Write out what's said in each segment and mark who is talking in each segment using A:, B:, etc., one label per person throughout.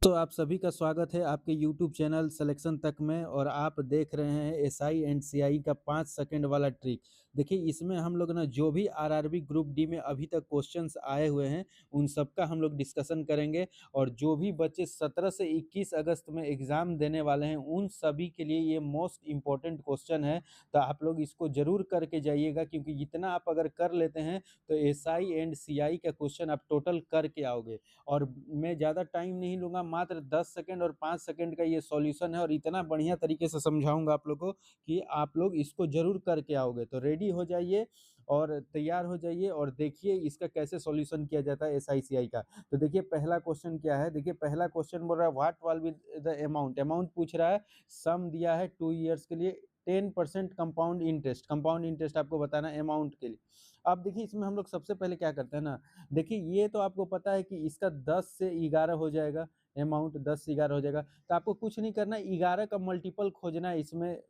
A: तो आप सभी का स्वागत है आपके यूट्यूब चैनल सिलेक्शन तक में और आप देख रहे हैं एसआई एंड सीआई का 5 सेकंड वाला ट्रिक। देखिए इसमें हम लोग ना जो भी आरआरबी ग्रुप डी में अभी तक क्वेश्चंस आए हुए हैं उन सब का हम लोग डिस्कशन करेंगे और जो भी बच्चे 17 से 21 अगस्त में एग्ज़ाम देने वाले हैं उन सभी के लिए ये मोस्ट इम्पोर्टेंट क्वेश्चन है। तो आप लोग इसको ज़रूर करके जाइएगा क्योंकि इतना आप अगर कर लेते हैं तो एसआई एंड सीआई का क्वेश्चन आप टोटल करके आओगे। और मैं ज़्यादा टाइम नहीं लूँगा, मात्र 10 सेकंड और 5 सेकंड का ये सॉल्यूशन है और इतना बढ़िया तरीके से समझाऊँगा आप लोगों को कि आप लोग इसको ज़रूर करके आओगे। तो रेडी हो जाइए और तैयार हो जाइए और देखिए इसका कैसे सॉल्यूशन किया जाता है एसआईसीआई का। तो देखिए पहला क्वेश्चन क्या है, देखिए पहला क्वेश्चन बोल रहा है what will be the amount, amount पूछ रहा है, सम दिया है 2 ईयर्स के लिए 10% कंपाउंड इंटरेस्ट आपको बताना है अमाउंट के लिए। अब देखिए इसमें हम लोग सबसे पहले क्या करते हैं ना, देखिए ये तो आपको पता है कि इसका 10 से 11 हो जाएगा, अमाउंट 10 से 11 हो जाएगा। तो आपको कुछ नहीं करना है, 11 का मल्टीपल खोजना है इसमें।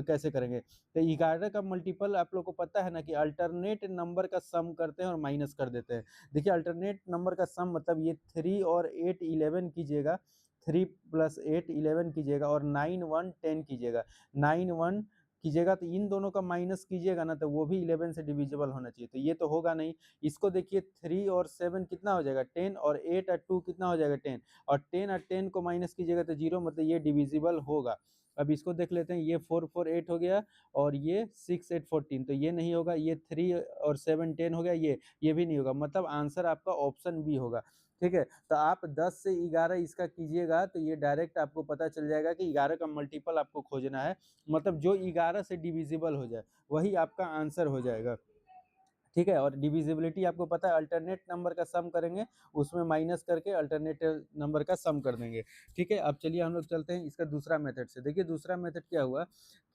A: कैसे करेंगे? तो 11 का मल्टीपल आप लोग को पता है ना कि अल्टरनेट नंबर का सम करते हैं और माइनस कर देते हैं। देखिए अल्टरनेट नंबर का सम मतलब ये 3 और 8 11 कीजिएगा, 3 + 8 11 कीजिएगा और 9 1 10 कीजिएगा। 9 1 कीजिएगा तो इन दोनों का माइनस कीजिएगा ना तो वो भी 11 से डिविजिबल होना चाहिए, तो ये तो होगा नहीं। इसको देखिए 3 और 7 कितना हो जाएगा 10 और 8 और 2 कितना हो जाएगा 10 और 10 और 10 को माइनस कीजिएगा तो 0, मतलब ये डिविजिबल होगा। अब इसको देख लेते हैं, ये 4 4 8 हो गया और ये 6 8 14, तो ये नहीं होगा। ये 3 और 7 10 हो गया, ये भी नहीं होगा, मतलब आंसर आपका ऑप्शन बी होगा। ठीक है, तो आप 10 से 11 इसका कीजिएगा तो ये डायरेक्ट आपको पता चल जाएगा कि 11 का मल्टीपल आपको खोजना है, मतलब जो 11 से डिविजिबल हो जाए वही आपका आंसर हो जाएगा। ठीक है, और डिविजिबिलिटी आपको पता है, अल्टरनेट नंबर का सम करेंगे उसमें माइनस करके अल्टरनेटिव नंबर का सम कर देंगे। ठीक है, अब चलिए हम लोग चलते हैं इसका दूसरा मेथड से। देखिए दूसरा मेथड क्या हुआ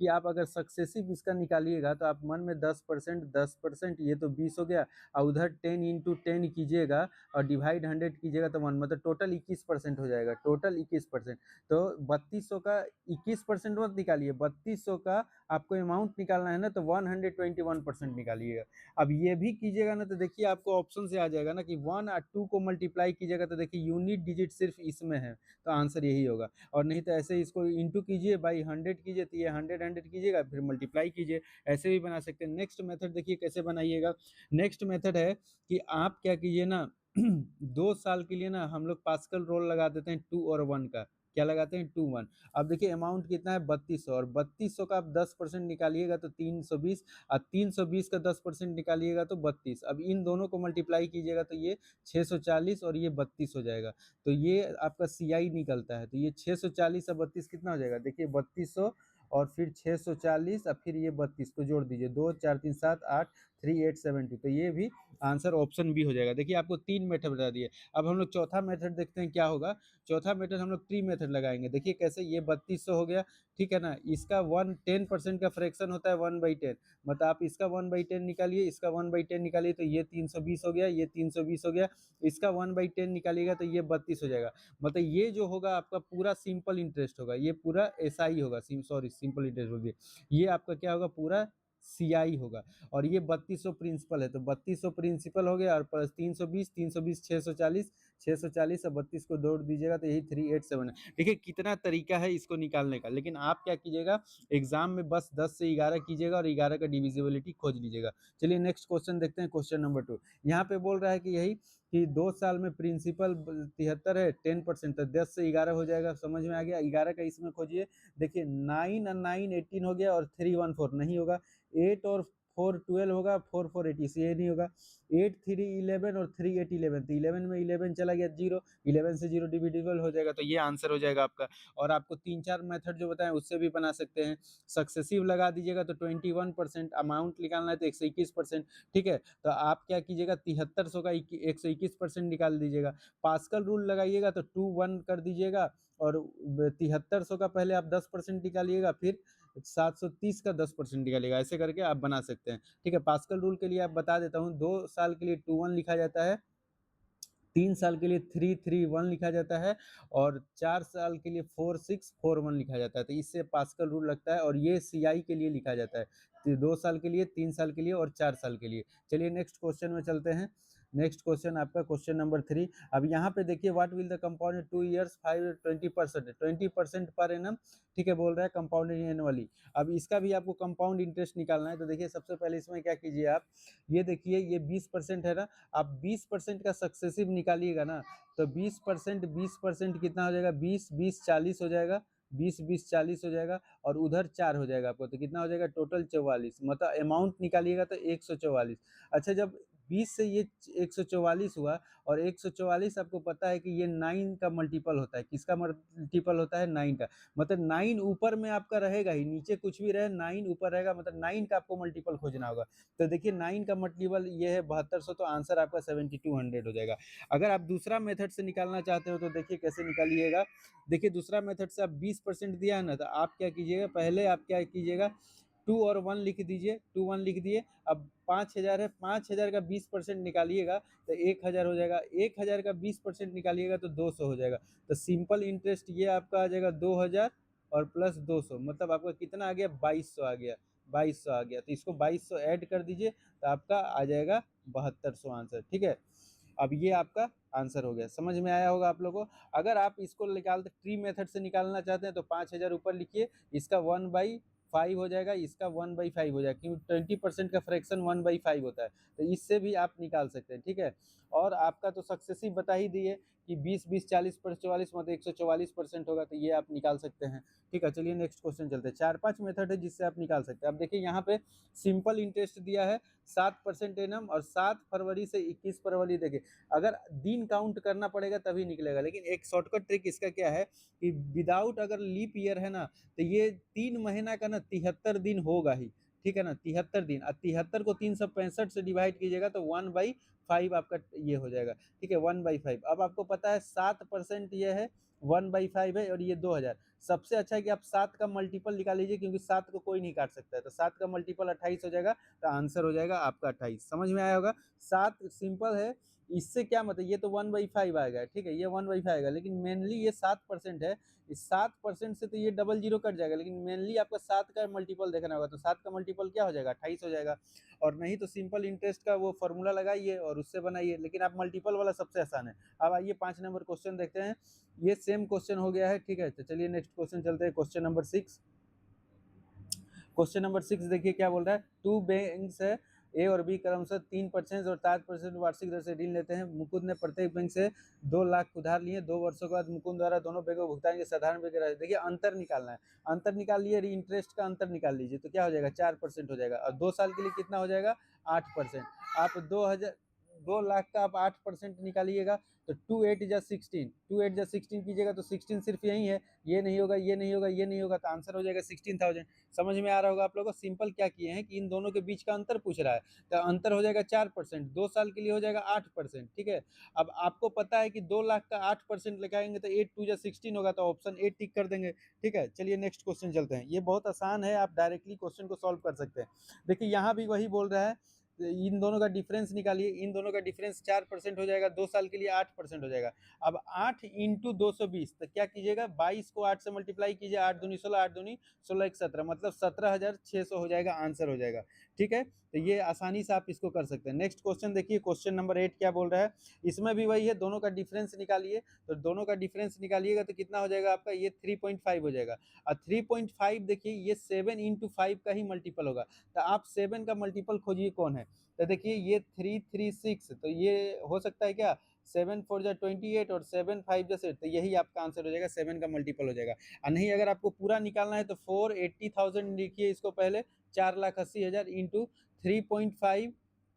A: कि आप अगर सक्सेसिव इसका निकालिएगा तो आप मन में 10% ये तो 20 हो गया और उधर 10 इंटू 10 कीजिएगा और डिवाइड 100 कीजिएगा तो 1, मतलब टोटल 21% हो जाएगा, टोटल 21%। तो 3200 का 21% मत निकालिए, 3200 का आपको अमाउंट निकालना है ना तो 121% निकालिएगा। अब ये भी कीजिएगा ना तो देखिए आपको ऑप्शन से आ जाएगा ना कि 1 और 2 को मल्टीप्लाई कीजिएगा तो देखिए यूनिट डिजिट सिर्फ इसमें है, तो आंसर यही होगा। और नहीं तो ऐसे इसको इंटू कीजिए बाई 100 कीजिए तो ये 100 कीजिएगा फिर मल्टीप्लाई कीजिए, ऐसे भी बना सकते हैं। नेक्स्ट मेथड देखिए कैसे बनाइएगा। नेक्स्ट मेथड है कि आप क्या कीजिए ना 2 साल के लिए ना हम लोग पास्कल रूल लगा देते हैं 2 और 1 का। क्या लगाते हैं 2 1। अब देखिए अमाउंट कितना है 3200 और 3200 का आप 10% निकालिएगा तो 320 और 320 का 10% निकालिएगा तो 32। अब इन दोनों को मल्टीप्लाई कीजिएगा तो ये 640 और ये 32 हो जाएगा, तो ये आपका सीआई निकलता है। तो ये 640 और 32 कितना हो जाएगा, देखिए 3200 और फिर 640 और फिर ये 32 को जोड़ दीजिए, 2 4 3 7 8 3 8 7 2, तो ये भी आंसर ऑप्शन बी हो जाएगा। देखिए आपको 3 मेथड बता दिए। अब हम लोग चौथा मेथड देखते हैं क्या होगा। चौथा मेथड हम लोग ट्री मेथड लगाएंगे। देखिए कैसे, ये 3200 हो गया, ठीक है ना, इसका 10% का फ्रैक्शन होता है 1/10, मतलब आप इसका 1/10 निकालिए, इसका 1/10 निकालिए तो ये 320 हो गया, ये 320 हो गया, इसका 1/10 निकालिएगा तो ये 32 हो जाएगा। मतलब ये जो होगा आपका पूरा सिंपल इंटरेस्ट होगा, ये पूरा एसआई होगा, सॉरी सिंपल इंटरेस्ट बोल दिए, ये आपका क्या होगा पूरा सीआई होगा। और ये 3200 प्रिंसिपल है तो 3200 प्रिंसिपल हो गया और प्लस 320 320 640 640 और 32 को जोड़ दीजिएगा तो यही 387 है। देखिए कितना तरीका है इसको निकालने का, लेकिन आप क्या कीजिएगा एग्जाम में बस 10 से 11 कीजिएगा और 11 का डिविजिबिलिटी खोज लीजिएगा। चलिए नेक्स्ट क्वेश्चन देखते हैं, क्वेश्चन नंबर 2। यहाँ पे बोल रहा है कि यही कि 2 साल में प्रिंसिपल 73 है, 10%, तो 10 से 11 हो जाएगा, समझ में आ गया। 11 का इसमें खोजिए। देखिए 9 और 9 18 हो गया और 3 1 4 नहीं होगा। 8 और 4 12 होगा, 4 4 80, ये नहीं होगा। 8 3 11 और 3 8 11, तो 11 में 11 चला गया 0, 11 से 0 डिविजिबल हो जाएगा, तो ये आंसर हो जाएगा आपका। और आपको 3 4 मेथड जो बताएं उससे भी बना सकते हैं। सक्सेसिव लगा दीजिएगा तो 21%, अमाउंट निकालना है तो 121%। ठीक है, तो आप क्या कीजिएगा 7300 का 121% निकाल दीजिएगा। पास्कल रूल लगाइएगा तो 2 1 कर दीजिएगा और 7300 का पहले आप 10% निकालिएगा, फिर 730 का 10% निकालिएगा, ऐसे करके आप बना सकते हैं। ठीक है, पास्कल रूल के लिए आप बता देता हूँ, 2 साल के लिए 2 1 लिखा जाता है, 3 साल के लिए 3 3 1 लिखा जाता है और 4 साल के लिए 4 6 4 1 लिखा जाता है, तो इससे पास्कल रूल लगता है और ये सीआई के लिए लिखा जाता है। तो 2 साल के लिए, 3 साल के लिए और 4 साल के लिए। चलिए नेक्स्ट क्वेश्चन में चलते हैं। नेक्स्ट क्वेश्चन आपका क्वेश्चन नंबर 3। अब यहाँ पे देखिए what will the compound 2 years 5 20%, 20% per annum, ठीक है, बोल रहा है कंपाउंडेड एनुअली। अब इसका भी आपको कंपाउंड इंटरेस्ट निकालना है। तो देखिए सबसे पहले इसमें क्या कीजिए आप, ये देखिए ये 20% है ना, आप 20% का सक्सेसिव निकालिएगा ना, तो 20%, 20% कितना हो जाएगा, 20 20 40 हो जाएगा, 20 20 40 हो जाएगा, और उधर 4 हो जाएगा आपको, तो कितना हो जाएगा टोटल 44, मतलब अमाउंट निकालिएगा तो 144। अच्छा, जब 20 से ये 144 हुआ, और 144 आपको पता है कि ये 9 का मल्टीपल होता है, किसका मल्टीपल होता है, 9 का, मतलब 9 ऊपर में आपका रहेगा ही, नीचे कुछ भी रहे 9 ऊपर रहेगा, मतलब 9 का आपको मल्टीपल खोजना होगा। तो देखिए 9 का मल्टीपल ये है 7200, तो आंसर आपका 7200 हो जाएगा। अगर आप दूसरा मेथड से निकालना चाहते हो तो देखिए कैसे निकालिएगा। देखिए दूसरा मेथड से आप 20% दिया है ना, तो आप क्या कीजिएगा, पहले आप क्या कीजिएगा, 2 और 1 लिख दीजिए, 2 1 लिख दिए। अब 5000 है, 5000 का 20% निकालिएगा तो 1000 हो जाएगा, 1000 का 20% निकालिएगा तो 200 हो जाएगा। तो सिंपल इंटरेस्ट ये आपका आ जाएगा 2000 और प्लस 200, मतलब आपका कितना आ गया, 2200 आ गया, 2200 आ गया। तो इसको 2200 ऐड कर दीजिए तो आपका आ जाएगा 7200 आंसर, ठीक है। अब ये आपका आंसर हो गया, समझ में आया होगा आप लोगों को। अगर आप इसको निकालते ट्री मेथड से निकालना चाहते हैं तो 5000 ऊपर लिखिए, इसका 1/5 हो जाएगा, इसका 1/5 हो जाएगा, क्योंकि 20% का फ्रैक्शन 1/5 होता है, तो इससे भी आप निकाल सकते हैं, ठीक है। और आपका तो सक्सेसिव बता ही दिए कि 20 20 40 पर 44, मतलब 144% होगा, तो ये आप निकाल सकते हैं, ठीक है। चलिए नेक्स्ट क्वेश्चन चलते हैं। 4-5 मेथड है जिससे आप निकाल सकते हैं। अब देखिए यहाँ पे सिंपल इंटरेस्ट दिया है 7% एनम, और 7 फरवरी से 21 फरवरी, देखिए अगर दिन काउंट करना पड़ेगा तभी निकलेगा, लेकिन एक शॉर्टकट ट्रिक इसका क्या है कि विदाउट अगर लीप ईयर है ना, तो ये 3 महीना का ना 73 दिन होगा ही, ठीक है ना, 73 दिन। और 73 को 365 से डिवाइड कीजिएगा तो 1/5 आपका ये हो जाएगा, ठीक है, 1/5। अब आपको पता है 7% ये है, 1/5 है, और ये 2000। सबसे अच्छा है कि आप 7 का मल्टीपल निकाल लीजिए, क्योंकि 7 को कोई नहीं काट सकता है, तो 7 का मल्टीपल 28 हो जाएगा, तो आंसर हो जाएगा आपका 28। समझ में आया होगा, 7 सिंपल है। इससे क्या मतलब, ये तो 1/5 आएगा, ठीक है, ये 1/5 आएगा, लेकिन मेनली ये 7% है, इस 7% से तो ये डबल जीरो कट जाएगा, लेकिन मेनली आपका 7 का मल्टीपल देखना होगा, तो 7 का मल्टीपल क्या हो जाएगा, 28 हो जाएगा। और नहीं तो सिंपल इंटरेस्ट का वो फॉर्मूला लगाइए और उससे बनाइए, लेकिन आप मल्टीपल वाला सबसे आसान है। अब आइए 5 नंबर क्वेश्चन देखते हैं, ये सेम क्वेश्चन हो गया है, ठीक है। तो चलिए नेक्स्ट क्वेश्चन चलते हैं, क्वेश्चन नंबर 6। क्वेश्चन नंबर 6 देखिए क्या बोल रहा है, टू बैंक्स है, ए और बी क्रमशः 3% और 7% वार्षिक दर से ऋण लेते हैं। मुकुंद ने प्रत्येक बैंक से 2 लाख उधार लिए। 2 वर्षों के बाद मुकुंद द्वारा दोनों बैंकों को भुगतान के साधारण बैंक राशि, देखिए अंतर निकालना है, अंतर निकाल लिए, इंटरेस्ट का अंतर निकाल लीजिए, तो क्या हो जाएगा, 4% हो जाएगा, और 2 साल के लिए कितना हो जाएगा, 8%। आप 2 लाख का आप 8% निकालिएगा तो 2 8 जा 16, 2 8 जा 16 कीजिएगा तो 16 सिर्फ यही है, ये नहीं होगा, ये नहीं होगा, ये नहीं होगा, तो आंसर हो जाएगा 16,000। समझ में आ रहा होगा आप लोगों को। सिंपल क्या किए हैं कि इन दोनों के बीच का अंतर पूछ रहा है, तो अंतर हो जाएगा 4%, 2 साल के लिए हो जाएगा 8%, ठीक है। अब आपको पता है कि 2 लाख का 8% लगाएंगे तो 8 2 जा 16 होगा, तो ऑप्शन ए टिक कर देंगे, ठीक है। चलिए नेक्स्ट क्वेश्चन चलते हैं, ये बहुत आसान है, आप डायरेक्टली क्वेश्चन को सॉल्व कर सकते हैं। देखिए यहाँ भी वही बोल रहा है, इन दोनों का डिफरेंस निकालिए, इन दोनों का डिफरेंस 4% हो जाएगा, 2 साल के लिए 8% हो जाएगा। अब 8 इंटू 220, तो क्या कीजिएगा, 22 को 8 से मल्टीप्लाई कीजिए, 8 दूनी 16, 8 दूनी 16 1 17, मतलब 17,600 हो जाएगा, आंसर हो जाएगा, ठीक है। तो ये आसानी से आप इसको कर सकते हैं। नेक्स्ट क्वेश्चन देखिए, क्वेश्चन नंबर 8 क्या बोल रहा है, इसमें भी वही है, दोनों का डिफरेंस निकालिए, तो दोनों का डिफरेंस निकालिएगा तो कितना हो जाएगा आपका, ये 3.5 हो जाएगा, और 3.5 देखिए ये 7 इंटू 5 का ही मल्टीपल होगा, तो आप 7 का मल्टीपल खोजिए कौन है। तो देखिए ये 336, तो ये हो सकता है क्या, 7 4 जा 28 और 7 5 जा 7, तो यही आपका आंसर हो जाएगा, 7 का मल्टीपल हो जाएगा। और नहीं अगर आपको पूरा निकालना है तो 480,000 लिखिए इसको पहले, 4,80,000 इंटू 3.5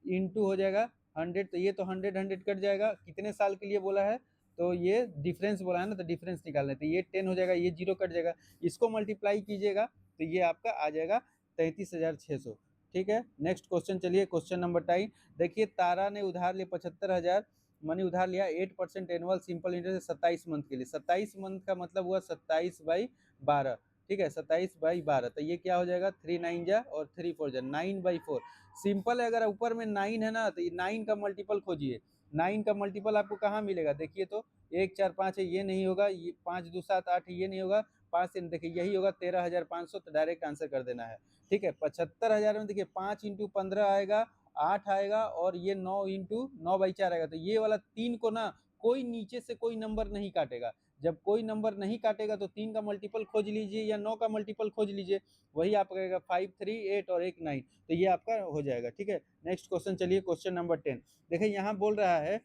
A: इंटू हो जाएगा 100, तो ये तो 100 कट जाएगा, कितने साल के लिए बोला है, तो ये डिफरेंस बोला है ना, तो डिफरेंस निकालना है, तो ये 10 हो जाएगा, ये 0 कट जाएगा, इसको मल्टीप्लाई कीजिएगा तो ये आपका आ जाएगा 33,600, ठीक है। नेक्स्ट क्वेश्चन चलिए, क्वेश्चन नंबर 10। देखिए तारा ने उधार लिए 75,000 मनी उधार लिया, 8% एनुअल सिंपल इंटरेस्ट 27 मंथ के लिए, 27 मंथ का मतलब हुआ 27/12, ठीक है, 27/12, तो ये क्या हो जाएगा, 3 9 जा और 3 4 जा, 9/4। सिंपल है, अगर ऊपर में 9 है ना, तो ये 9 का मल्टीपल खोजिए, 9 का मल्टीपल आपको कहाँ मिलेगा, देखिए तो 1 4 5 है, ये नहीं होगा, ये 5 2 7 8 ये नहीं होगा, 5 से देखिए यही होगा 13,500, तो डायरेक्ट आंसर कर देना है, ठीक है। 75,000 में देखिए 5 इंटू 15 आएगा, 8 आएगा और ये 9 इंटू 9/4 आएगा। तो ये वाला 3 को ना कोई नीचे से कोई नंबर नहीं काटेगा। जब कोई नंबर नहीं काटेगा तो 3 का मल्टीपल खोज लीजिए या 9 का मल्टीपल खोज लीजिए, वही आपका रहेगा 5, 3, 8 और 1 9। तो ये आपका हो जाएगा। ठीक है, नेक्स्ट क्वेश्चन चलिए, क्वेश्चन नंबर 10। देखिए यहाँ बोल रहा है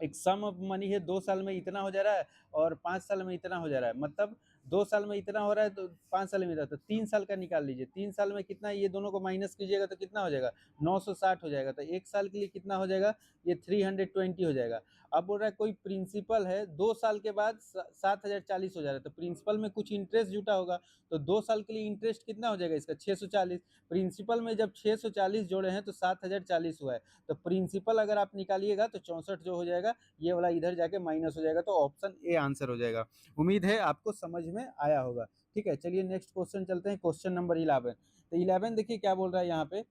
A: एक सम ऑफ मनी है, 2 साल में इतना हो जा रहा है और 5 साल में इतना हो जा रहा है। मतलब 2 साल में इतना हो रहा है तो 5 साल में इतना, तो 3 साल का निकाल लीजिए। 3 साल में कितना, ये दोनों को माइनस कीजिएगा तो कितना हो जाएगा, 960 हो जाएगा। तो 1 साल के लिए कितना हो जाएगा, ये 320 हो जाएगा। अब बोल रहा है कोई प्रिंसिपल है 2 साल के बाद 7040 हो जा रहा है। तो प्रिंसिपल में कुछ इंटरेस्ट जुटा होगा, तो 2 साल के लिए इंटरेस्ट कितना हो जाएगा इसका, 640। प्रिंसिपल में जब 640 जोड़े हैं तो 7040 हुआ है। तो प्रिंसिपल अगर आप निकालिएगा तो 64 जो हो जाएगा, ये वाला इधर जाके माइनस हो जाएगा। तो ऑप्शन ए आंसर हो जाएगा। उम्मीद है आपको समझ में आया होगा। ठीक है, चलिए नेक्स्ट क्वेश्चन चलते हैं, क्वेश्चन नंबर 11। तो 11 देखिए क्या बोल रहा है यहाँ पे।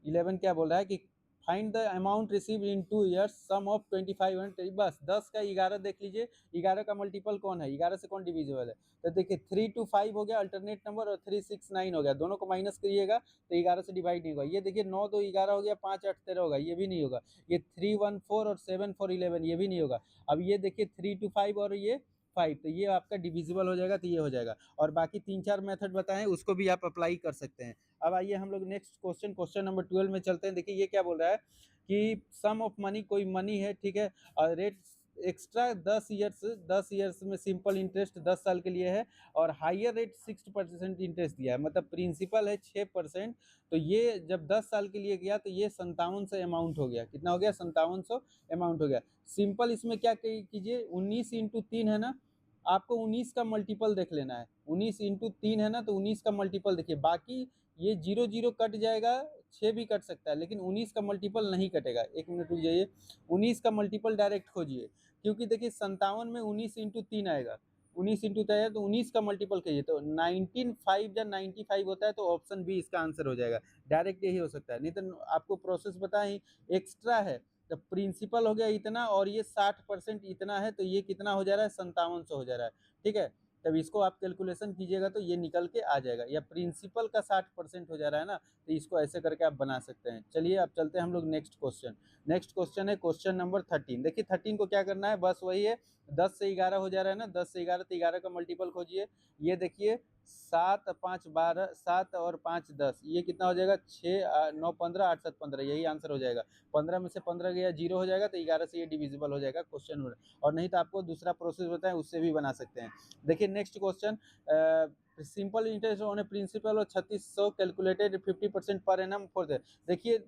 A: 11 क्या बोल रहा है कि find the amount receive in 2 years sum of 2500। बस 10 का 11 देख लीजिए, 11 का मल्टीपल कौन है, 11 से कौन डिविजिबल है। तो देखिए 3 to 5 हो गया अल्टरनेट नंबर, और 3 6 9 हो गया, दोनों को माइनस करिएगा तो 11 से डिवाइड नहीं होगा। ये देखिए 9 2 11 हो गया, 5 8 13 होगा, ये भी नहीं होगा। ये 3 1 4 और 7 4 11, ये भी नहीं होगा। अब ये देखिए 3 to 5 और ये 5, तो ये आपका डिविजिबल हो जाएगा, तो ये हो जाएगा। और बाकी 3 4 मेथड बताएं, उसको भी आप अप्लाई कर सकते हैं। अब आइए हम लोग नेक्स्ट क्वेश्चन, क्वेश्चन नंबर 12 में चलते हैं। देखिए ये क्या बोल रहा है कि सम ऑफ मनी, कोई मनी है, ठीक है, और रेट एक्स्ट्रा 10 ईयर्स में सिंपल इंटरेस्ट 10 साल के लिए है, और हायर रेट 6% इंटरेस्ट दिया है। मतलब प्रिंसिपल है 6%, तो ये जब 10 साल के लिए गया तो ये 5700 अमाउंट हो गया। कितना हो गया, 5700 अमाउंट हो गया। सिंपल इसमें क्या कीजिए, 19 इंटू 3 है ना, आपको 19 का मल्टीपल देख लेना है। 19 इंटू 3 है ना, तो 19 का मल्टीपल देखिए। बाकी ये 0 0 कट जाएगा, 6 भी कट सकता है, लेकिन 19 का मल्टीपल नहीं कटेगा। एक मिनट रुक जाइए, 19 का मल्टीपल डायरेक्ट खोजिए, क्योंकि देखिए 57 में 19 इंटू 3 आएगा, 19 इंटू 3 है तो 19 का मल्टीपल कहिए, तो 19 जब 95 होता है तो ऑप्शन बी इसका आंसर हो जाएगा। डायरेक्ट यही हो सकता है, नहीं तो आपको प्रोसेस बताएं, एक्स्ट्रा है तो प्रिंसिपल हो गया इतना, और ये 60% इतना है, तो ये कितना हो जा रहा है, 5700 हो जा रहा है। ठीक है, तब इसको आप कैलकुलेशन कीजिएगा तो ये निकल के आ जाएगा। या प्रिंसिपल का 60% हो जा रहा है ना, तो इसको ऐसे करके आप बना सकते हैं। चलिए अब चलते हैं हम लोग नेक्स्ट क्वेश्चन। नेक्स्ट क्वेश्चन है क्वेश्चन नंबर 13। देखिए 13 को क्या करना है, बस वही है, 10 से 11 हो जा रहा है ना, 10 से 11, तो 11 का मल्टीपल खोजिए। ये देखिए 7 5 12, 7 और 5 10, ये कितना हो जाएगा, 6 9 15 8 7 15, यही आंसर हो जाएगा। 15 में से 15 गया 0 हो जाएगा, तो 11 से ये डिविजिबल हो जाएगा क्वेश्चन। और नहीं तो आपको दूसरा प्रोसेस बताएं, उससे भी बना सकते हैं। देखिए next question, simple interest on a principal और 3600 calculated 50% per annum for the. देखिए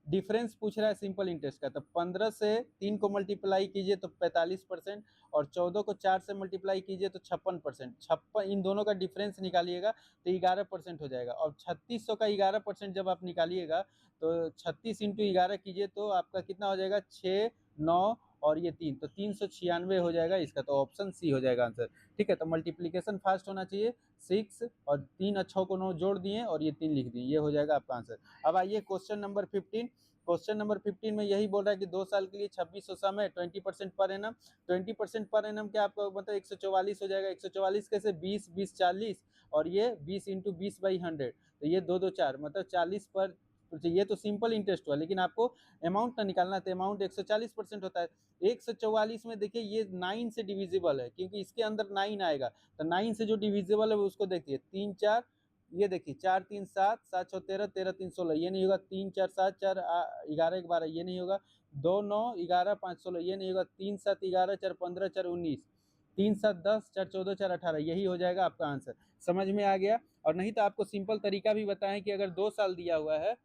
A: डिफरेंस पूछ रहा है सिंपल इंटरेस्ट का, तो 15 से 3 को मल्टीप्लाई कीजिए तो 45%, और 14 को 4 से मल्टीप्लाई कीजिए तो 56%। 56, इन दोनों का डिफरेंस निकालिएगा तो 11% हो जाएगा। और 3600 का 11% जब आप निकालिएगा तो 36 इंटू 11 कीजिए तो आपका कितना हो जाएगा, 6 9 और ये 3, तो 396 हो जाएगा इसका। तो ऑप्शन सी हो जाएगा आंसर। ठीक है, तो मल्टीप्लीकेशन फास्ट होना चाहिए, 6 और 3 अच्छों को 9 जोड़ दिए और ये 3 लिख दिए, ये हो जाएगा आपका आंसर। अब आइए क्वेश्चन नंबर 15। क्वेश्चन नंबर 15 में यही बोल रहा है कि 2 साल के लिए 2600 सम है, 20% पर एनम। 20% पर एनम क्या आपका मतलब 144 हो जाएगा। 144 कैसे, 20 20 40, और ये 20 इंटू 20/100, तो ये 2 2 4, मतलब 40 पर। तो ये तो सिंपल इंटरेस्ट हुआ, लेकिन आपको अमाउंट ना निकालना है, तो अमाउंट 140% होता है। 144 में देखिए ये 9 से डिविजिबल है, क्योंकि इसके अंदर 9 आएगा, तो 9 से जो डिविजिबल है उसको देखिए, 3 4, ये देखिए 4 3 7, 7 6 13, 13 3 16, ये नहीं होगा। 3 4 7 4 11 12, ये नहीं होगा। 2 9 11 5 16, ये नहीं होगा। 3 7 11 4 15 4 19, 3 7 10 4 14 4 18, यही हो जाएगा आपका आंसर। समझ में आ गया। और नहीं तो आपको सिंपल तरीका भी बताएं कि अगर 2 साल दिया हुआ है,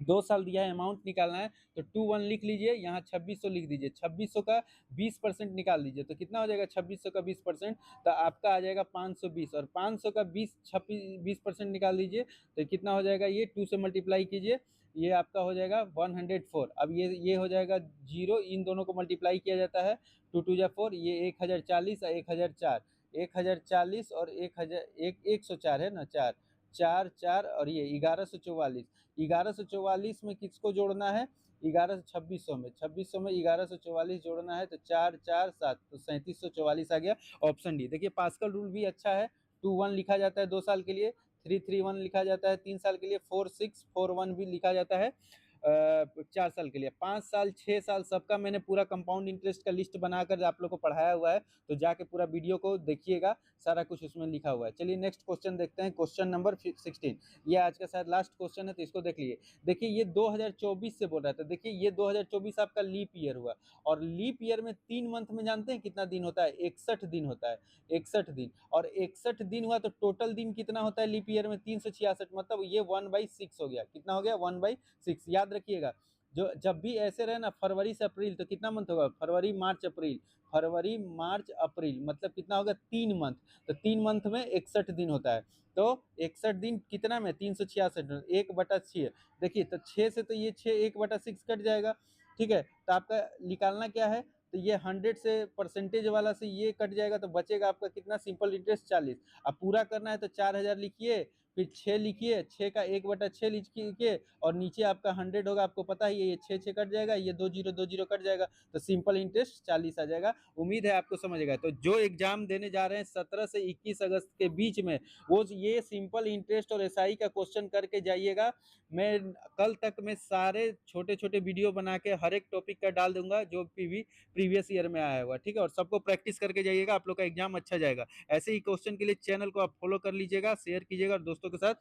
A: 2 साल दिया है, अमाउंट निकालना है, तो 2 1 लिख लीजिए, यहाँ 2600 लिख दीजिए। 2600 का 20% निकाल दीजिए, तो कितना हो जाएगा, 2600 का 20%, तो आपका आ जाएगा 520। और 500 का 20% निकाल दीजिए, तो कितना हो जाएगा, ये 2 से मल्टीप्लाई कीजिए, ये आपका हो जाएगा 104। अब ये हो जाएगा 0, इन दोनों को मल्टीप्लाई किया जाता है, 2 2 जा 4, ये 1040 और 1004, 1040 और 104 है ना, 4 4 4, और ये 1144। 1144 में किसको जोड़ना है, 11 से 2600 में, 2600 में 1144 जोड़ना है, तो 4 4 7, तो 3744 आ गया, ऑप्शन डी। देखिए पास्कल रूल भी अच्छा है, 2 1 लिखा जाता है 2 साल के लिए, 3 3 1 लिखा जाता है 3 साल के लिए, 4 6 4 1 भी लिखा जाता है। 4 साल के लिए, 5 साल, 6 साल सबका मैंने पूरा कंपाउंड इंटरेस्ट का लिस्ट बनाकर आप लोग को पढ़ाया हुआ है, तो जाके पूरा वीडियो को देखिएगा, सारा कुछ उसमें लिखा हुआ है। चलिए नेक्स्ट क्वेश्चन देखते हैं, क्वेश्चन नंबर 16। ये आज का शायद लास्ट क्वेश्चन है, तो इसको देख लीजिए। देखिए ये 2024 से बोल रहा था, देखिए ये 2024 आपका लीप ईयर हुआ, और लीप ईयर में 3 मंथ में जानते हैं कितना दिन होता है? 61 दिन होता है, 61 दिन। और 61 दिन हुआ तो टोटल दिन कितना होता है लीप ईयर में? 366, मतलब ये 1/6 हो गया। कितना हो गया? 1/6। याद रखिएगा, जो जब भी ऐसे रहे ना, फरवरी से अप्रैल, तो कितना मंथ होगा? फरवरी मार्च अप्रैल, फरवरी मार्च अप्रैल, मतलब कितना होगा? 3 मंथ। तो 3 मंथ में 61 दिन होता है। तो 61 दिन कितना में? 366, 1/6। देखिए तो 6 से तो ये 6 1/6 कट जाएगा, ठीक है। तो आपका निकालना क्या है? तो ये 100 से परसेंटेज वाला से ये कट जाएगा, तो बचेगा आपका कितना? Simple interest 40। अब पूरा करना है तो 4000 लिखिए, फिर 6 लिखिए, 6 का 1/6 लिखिए, और नीचे आपका 100 होगा, आपको पता ही है, ये 6 कट जाएगा, ये 2 जीरो 2 जीरो कट जाएगा, तो सिंपल इंटरेस्ट 40 आ जाएगा। उम्मीद है आपको समझ गया। तो जो एग्जाम देने जा रहे हैं 17 से 21 अगस्त के बीच में, वो ये सिंपल इंटरेस्ट और एसआई का क्वेश्चन करके जाइएगा। मैं कल तक में सारे छोटे छोटे वीडियो बना के हर एक टॉपिक का डाल दूंगा जो प्रीवियस ईयर में आया हुआ, ठीक है। और सबको प्रैक्टिस करके जाइएगा, आप लोग का एग्जाम अच्छा जाएगा। ऐसे ही क्वेश्चन के लिए चैनल को आप फॉलो कर लीजिएगा, शेयर कीजिएगा, और दोस्तों के साथ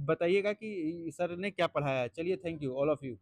A: बताइएगा कि सर ने क्या पढ़ाया है। चलिए, thank you all of you.